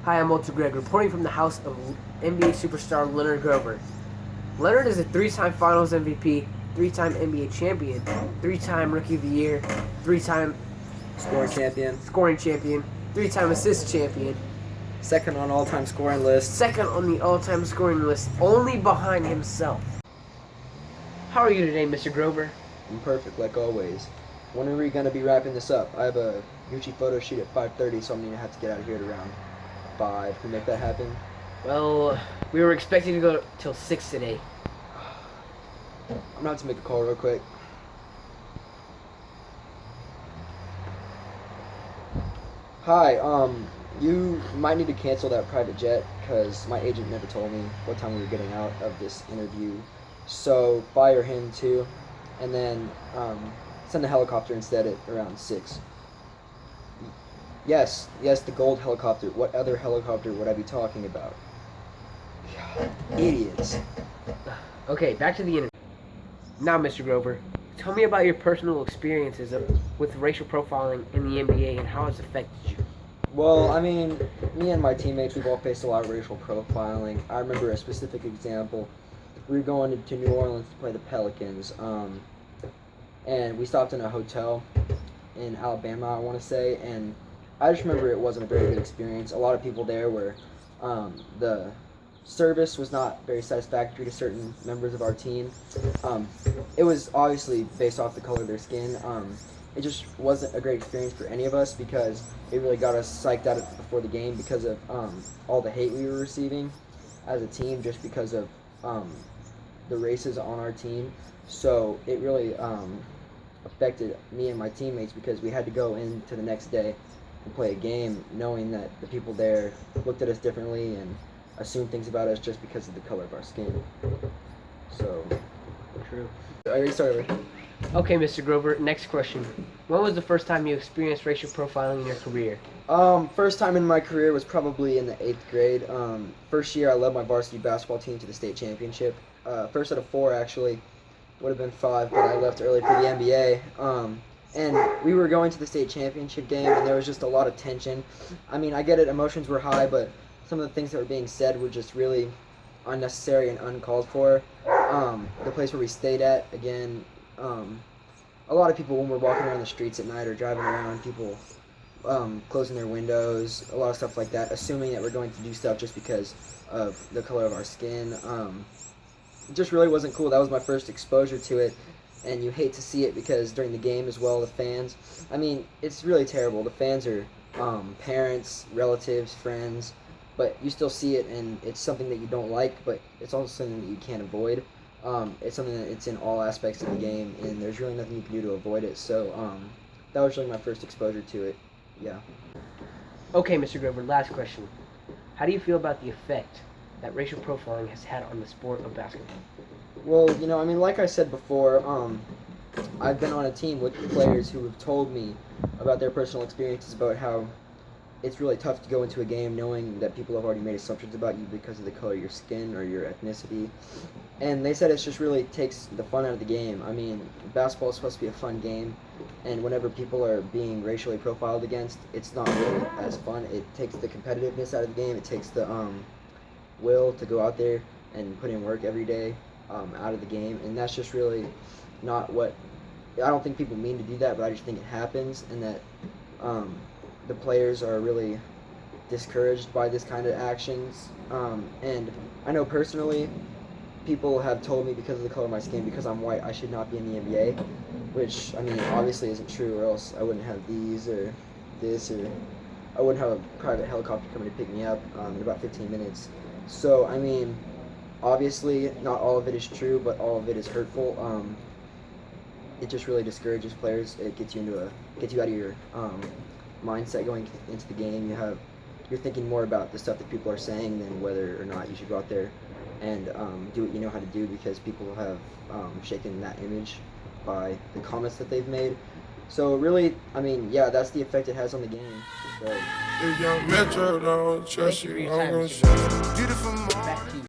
Hi, I'm Walter Gregg, reporting from the house of NBA superstar Leonard Grover. Leonard is a three-time Finals MVP, three-time NBA champion, three-time Rookie of the Year, three-time scoring champion, three-time assist champion, second on all-time scoring list, second on the all-time scoring list, only behind himself. How are you today, Mr. Grover? I'm perfect like always. When are we going to be wrapping this up? I have a Gucci photo shoot at 5:30, so I'm going to have to get out of here at around 5. Can we make that happen? Well, we were expecting to go till 6 today. I'm going to have to make a call real quick. Hi, you might need to cancel that private jet because my agent never told me what time we were getting out of this interview. So fire him too, and then send a helicopter instead at around 6. Yes, the gold helicopter. What other helicopter would I be talking about? God, idiots. Okay, back to the interview. Now, Mr. Grover, tell me about your personal experiences with racial profiling in the NBA and how it's affected you. Well, I mean, me and my teammates, we've all faced a lot of racial profiling. I remember a specific example. We were going to New Orleans to play the Pelicans, and we stopped in a hotel in Alabama, I want to say, and I just remember it wasn't a very good experience. A lot of people there were, the service was not very satisfactory to certain members of our team. It was obviously based off the color of their skin. It just wasn't a great experience for any of us because it really got us psyched out before the game because of all the hate we were receiving as a team just because of the races on our team. So it really affected me and my teammates because we had to go into the next day and play a game knowing that the people there looked at us differently and assumed things about us just because of the color of our skin. So, True. are you sorry? Okay, Mr. Grover, next question. When was the first time you experienced racial profiling in your career? First time in my career was probably in the 8th grade. First year I led my varsity basketball team to the state championship. First out of 4 actually, would have been 5, but I left early for the NBA. And we were going to the state championship game, and there was just a lot of tension. I mean, I get it, emotions were high, but some of the things that were being said were just really unnecessary and uncalled for. The place where we stayed at, again, a lot of people when we're walking around the streets at night or driving around, people closing their windows, a lot of stuff like that, assuming that we're going to do stuff just because of the color of our skin. It just really wasn't cool. That was my first exposure to it, and you hate to see it because during the game as well, the fans, I mean, it's really terrible. The fans are parents, relatives, friends, but you still see it, and it's something that you don't like, but it's also something that you can't avoid. It's something that it's in all aspects of the game, and there's really nothing you can do to avoid it. So that was really my first exposure to it. Yeah. Okay, Mr. Grover, last question. How do you feel about the effect that racial profiling has had on the sport of basketball? Well, I mean, like I said before, I've been on a team with players who have told me about their personal experiences about how it's really tough to go into a game knowing that people have already made assumptions about you because of the color of your skin or your ethnicity. And they said it just really takes the fun out of the game. I mean, basketball is supposed to be a fun game, and whenever people are being racially profiled against, it's not really as fun. It takes the competitiveness out of the game. It takes the will to go out there and put in work every day out of the game, and that's just really not what, I don't think people mean to do that, but I just think it happens, and that the players are really discouraged by this kind of actions. And I know personally, people have told me because of the color of my skin, because I'm white, I should not be in the NBA, which, I mean, obviously isn't true, or else I wouldn't have these or this, or I wouldn't have a private helicopter coming to pick me up in about 15 minutes. So, I mean, obviously, not all of it is true, but all of it is hurtful. It just really discourages players. It gets you out of your mindset going into the game. You're thinking more about the stuff that people are saying than whether or not you should go out there and do what you know how to do, because people have shaken that image by the comments that they've made. So really, I mean, yeah, that's the effect it has on the game. So. Thank you for your time, Mr. Grover. Back to you.